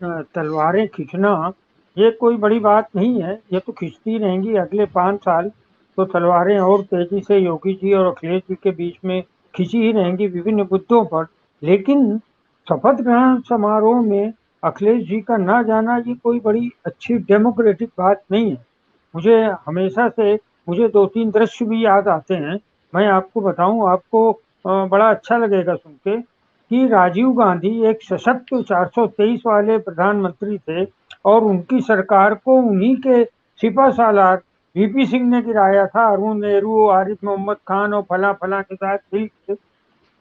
तलवारें खींचना ये कोई बड़ी बात नहीं है, ये तो खींचती रहेंगी अगले 5 साल। तो तलवारें और तेजी से योगी जी और अखिलेश जी के बीच में खींची ही रहेंगी विभिन्न मुद्दों पर। लेकिन शपथ ग्रहण समारोह में अखिलेश जी का ना जाना ये कोई बड़ी अच्छी डेमोक्रेटिक बात नहीं है। मुझे हमेशा से मुझे 2-3 दृश्य भी याद आते हैं। मैं आपको बताऊं, आपको बड़ा अच्छा लगेगा सुन के कि राजीव गांधी एक सशक्त 423 वाले प्रधानमंत्री थे और उनकी सरकार को उन्हीं के सिपा सालार वीपी सिंह ने गिराया था, अरुण नेहरू, आरिफ मोहम्मद खान और फला फला के साथ मिलकर।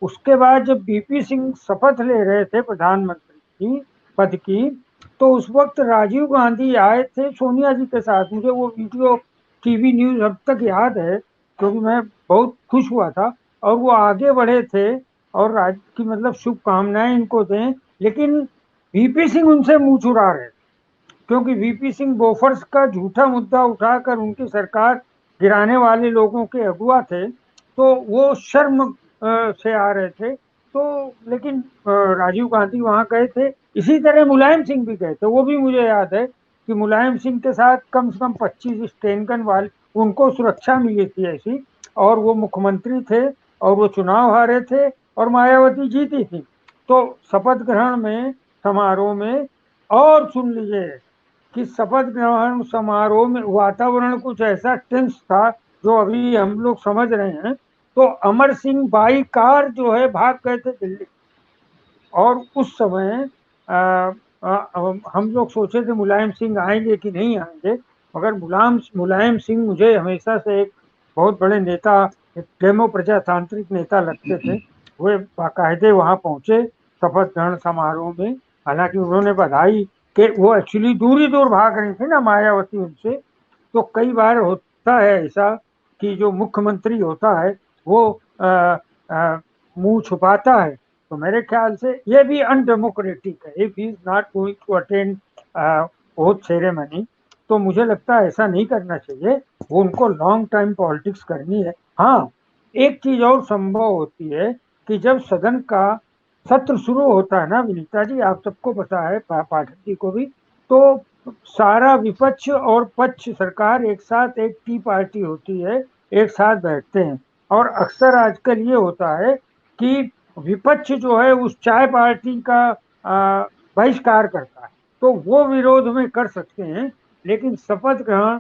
उसके बाद जब वीपी सिंह शपथ ले रहे थे प्रधानमंत्री की पद की, तो उस वक्त राजीव गांधी आए थे सोनिया जी के साथ। मुझे वो वीडियो टीवी न्यूज अब तक याद है, क्योंकि मैं बहुत खुश हुआ था। और वो आगे बढ़े थे और राज की मतलब शुभकामनाएं इनको दें, लेकिन वीपी सिंह उनसे मुंह छुड़ा रहे, क्योंकि वीपी सिंह बोफर्स का झूठा मुद्दा उठाकर उनकी सरकार गिराने वाले लोगों के अगुआ थे। तो वो शर्म से आ रहे थे। तो लेकिन राजीव गांधी वहां गए थे। इसी तरह मुलायम सिंह भी गए थे। वो भी मुझे याद है कि मुलायम सिंह के साथ कम से कम 25 स्टेन गन वाले उनको सुरक्षा मिली थी ऐसी। और वो मुख्यमंत्री थे और वो चुनाव हारे थे और मायावती जीती थी। तो शपथ ग्रहण में समारोह में, और सुन लीजिए कि शपथ ग्रहण समारोह में वातावरण कुछ ऐसा टेंस था जो अभी हम लोग समझ रहे हैं। तो अमर सिंह बाई कार जो है भाग गए थे दिल्ली। और उस समय हम लोग सोचे थे मुलायम सिंह आएंगे कि नहीं आएंगे, मगर मुलायम सिंह मुझे हमेशा से एक बहुत बड़े नेता, एक डेमो प्रजातांत्रिक नेता लगते थे। वे बाकायदे वहां पहुंचे शपथ ग्रहण समारोह में। हालांकि उन्होंने बधाई कि वो एक्चुअली दूर ही दूर भाग रही थी ना मायावती उनसे। तो कई बार होता है ऐसा कि जो मुख्यमंत्री होता है वो मुंह छुपाता है। तो मेरे ख्याल से ये भी अनडेमोक्रेटिक है if he is not going to attend oath ceremony. तो मुझे लगता है ऐसा नहीं करना चाहिए। वो उनको लॉन्ग टाइम पॉलिटिक्स करनी है। हाँ, एक चीज और संभव होती है कि जब सदन का सत्र शुरू होता है ना विनीता जी, आप सबको पता है, पाठक जी को भी, तो सारा विपक्ष और पक्ष सरकार एक साथ, एक टी पार्टी होती है, एक साथ बैठते हैं। और अक्सर आजकल ये होता है कि विपक्ष जो है उस चाय पार्टी का बहिष्कार करता है। तो वो विरोध में कर सकते हैं। लेकिन शपथ ग्रहण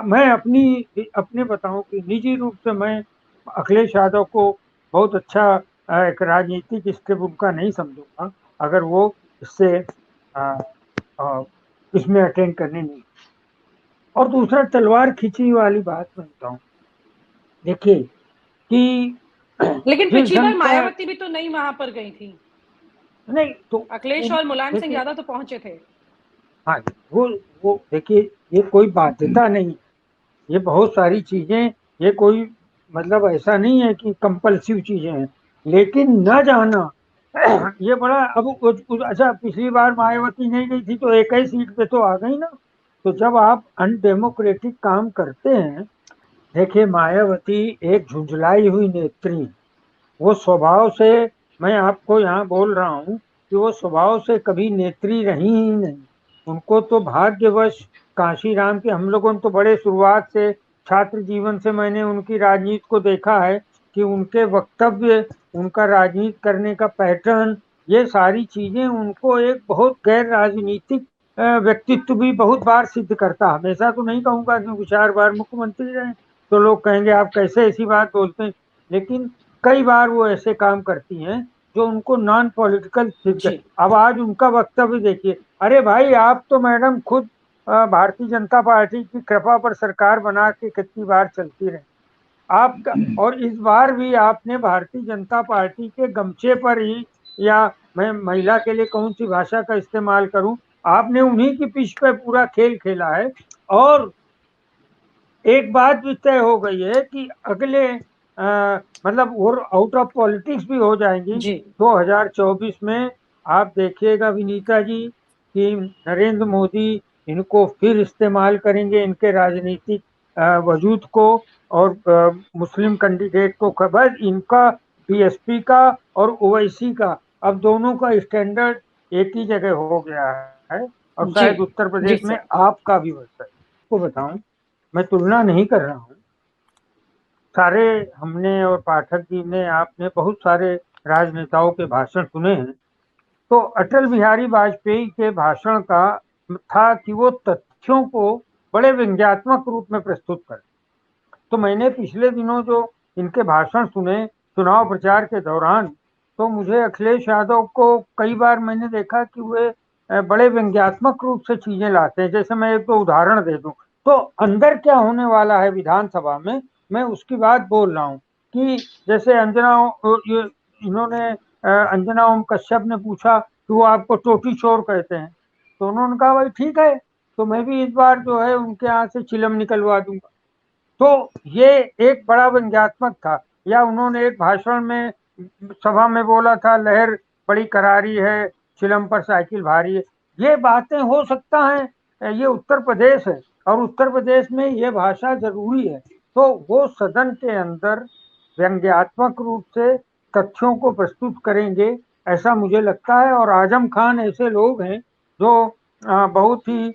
मैं अपने बताऊं कि निजी रूप से मैं अखिलेश यादव को बहुत अच्छा एक राजनीतिक स्टेप उनका नहीं समझूंगा अगर वो इससे अ, अ, इसमें अटेंड करने नहीं। और दूसरा, तलवार खींची वाली बात मैं बताऊं, देखिए कि लेकिन जिस पिछली ढंग बार का, मायावती भी तो नहीं वहां पर गई थी। नहीं तो अखिलेश और मुलायम सिंह देखिए, ज्यादा तो पहुंचे थे। हाँ, वो देखिए, ये कोई बाध्यता नहीं, ये बहुत सारी चीजें, ये कोई मतलब ऐसा नहीं है कि कंपल्सिव चीजें हैं। लेकिन न जाना ये बड़ा, अब अच्छा, पिछली बार मायावती नहीं गई थी तो एक ही सीट पे तो आ गई ना। तो जब आप अनडेमोक्रेटिक काम करते हैं, देखिए मायावती एक झुंझलाई हुई नेत्री, वो स्वभाव से, मैं आपको यहाँ बोल रहा हूँ कि वो स्वभाव से कभी नेत्री रही ही नहीं। उनको तो भाग्यवश काशीराम के, हम लोगों ने तो बड़े शुरुआत से छात्र जीवन से मैंने उनकी राजनीति को देखा है कि उनके वक्तव्य, उनका राजनीति करने का पैटर्न, ये सारी चीजें उनको एक बहुत गैर राजनीतिक व्यक्तित्व भी बहुत बार सिद्ध करता। हमेशा तो नहीं कहूंगा क्योंकि 4 बार मुख्यमंत्री रहे, तो लोग कहेंगे आप कैसे ऐसी बात बोलते हैं। लेकिन कई बार वो ऐसे काम करती हैं जो उनको नॉन पॉलिटिकल सिद्ध। जी। अब आज उनका वक्तव्य देखिए, अरे भाई आप तो मैडम खुद भारतीय जनता पार्टी की कृपा पर सरकार बना के कितनी बार चलती रही आपका। और इस बार भी आपने भारतीय जनता पार्टी के गमछे पर ही, या मैं महिला के लिए कौन सी भाषा का इस्तेमाल करूं, आपने उन्हीं की पिच पे पूरा खेल खेला है। और एक बात भी तय हो गई है कि अगले मतलब वो आउट ऑफ पॉलिटिक्स भी हो जाएंगी जी। 2024 में। आप देखिएगा विनीता जी कि नरेंद्र मोदी इनको फिर इस्तेमाल करेंगे, इनके राजनीतिक वजूद को। और मुस्लिम कैंडिडेट को खबर, इनका बीएसपी का और ओवैसी का अब दोनों का स्टैंडर्ड एक ही जगह हो गया है। है और शायद उत्तर प्रदेश में आपका भी वर्ष है। आपको बताऊं, मैं तुलना नहीं कर रहा हूँ, सारे हमने और पाठक जी ने, आपने बहुत सारे राजनेताओं के भाषण सुने हैं। तो अटल बिहारी वाजपेयी के भाषण का था कि वो तथ्यों को बड़े व्यंग्यात्मक रूप में प्रस्तुत करें। तो मैंने पिछले दिनों जो इनके भाषण सुने चुनाव प्रचार के दौरान, तो मुझे अखिलेश यादव को कई बार मैंने देखा कि वे बड़े व्यंग्यात्मक रूप से चीजें लाते हैं। जैसे मैं एक दो उदाहरण दे दूं, तो अंदर क्या होने वाला है विधानसभा में, मैं उसकी बात बोल रहा हूँ कि जैसे इन्होंने अंजना ओम कश्यप ने पूछा कि वो आपको टोटी चोर कहते हैं, तो उन्होंने कहा भाई ठीक है, तो मैं भी इस बार जो है उनके यहाँ से चिलम निकलवा दूंगा। तो ये एक बड़ा व्यंग्यात्मक था। या उन्होंने एक भाषण में सभा में बोला था, लहर बड़ी करारी है, चिलम पर साइकिल भारी है। ये बातें हो सकता है, ये उत्तर प्रदेश है और उत्तर प्रदेश में ये भाषा जरूरी है। तो वो सदन के अंदर व्यंग्यात्मक रूप से तथ्यों को प्रस्तुत करेंगे, ऐसा मुझे लगता है। और आजम खान ऐसे लोग हैं जो बहुत ही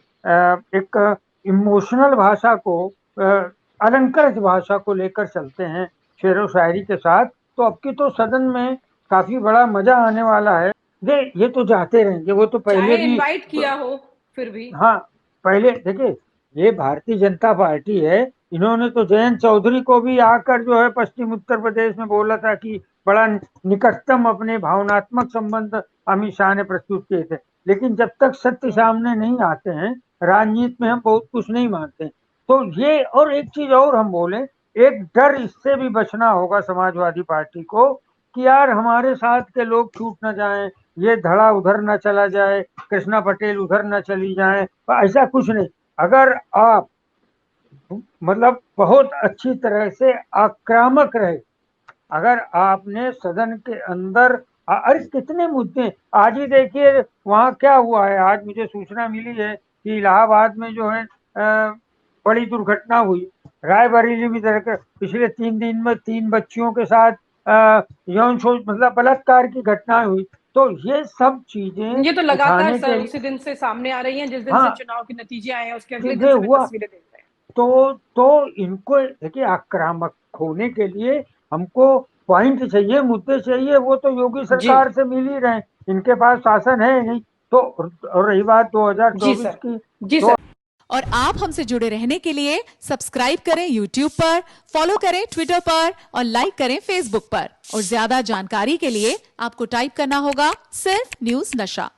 एक इमोशनल भाषा को, अलंकृत भाषा को लेकर चलते हैं शेरो शायरी के साथ। तो अब की तो सदन में काफी बड़ा मजा आने वाला है। ये तो जाते रहेंगे, वो तो पहले भी इनवाइट किया हो फिर भी। हाँ, पहले देखिए, ये भारतीय जनता पार्टी है, इन्होंने तो जयंत चौधरी को भी आकर जो है पश्चिम उत्तर प्रदेश में बोला था कि बड़ा निकटतम अपने भावनात्मक संबंध अमित शाह ने प्रस्तुत किए थे। लेकिन जब तक सत्य सामने नहीं आते हैं, राजनीति में हम बहुत कुछ नहीं मानते। तो ये, और एक चीज और हम बोले, एक डर इससे भी बचना होगा समाजवादी पार्टी को कि यार हमारे साथ के लोग छूट न जाएं, ये धड़ा उधर न चला जाए, कृष्णा पटेल उधर न चली जाए। ऐसा कुछ नहीं। अगर आप मतलब बहुत अच्छी तरह से आक्रामक रहे, अगर आपने सदन के अंदर, अरे कितने मुद्दे आज ही देखिए वहां क्या हुआ है। आज मुझे सूचना मिली है कि इलाहाबाद में जो है बड़ी दुर्घटना हुई। रायबरेली में पिछले 3 दिन में 3 बच्चियों के साथ यौन शोषण मतलब बलात्कार की घटनाएं हुई। तो ये सब चीजें ये तो लगातार उठाने के उसी दिन से सामने आ रही हैं, जिस दिन से चुनाव के नतीजे आए हैं उसके अगले दिन से हुआ। तस्वीरें देख रहे हैं। तो इनको देखिए, आक्रामक होने के लिए हमको पॉइंट चाहिए, मुद्दे चाहिए। वो तो योगी सरकार से मिल ही रहे, इनके पास शासन है नहीं। तो और रही बात 2024 की, जी सर। और आप हमसे जुड़े रहने के लिए सब्सक्राइब करें YouTube पर, फॉलो करें Twitter पर और लाइक करें Facebook पर। और ज्यादा जानकारी के लिए आपको टाइप करना होगा सिर्फ न्यूज़ नशा।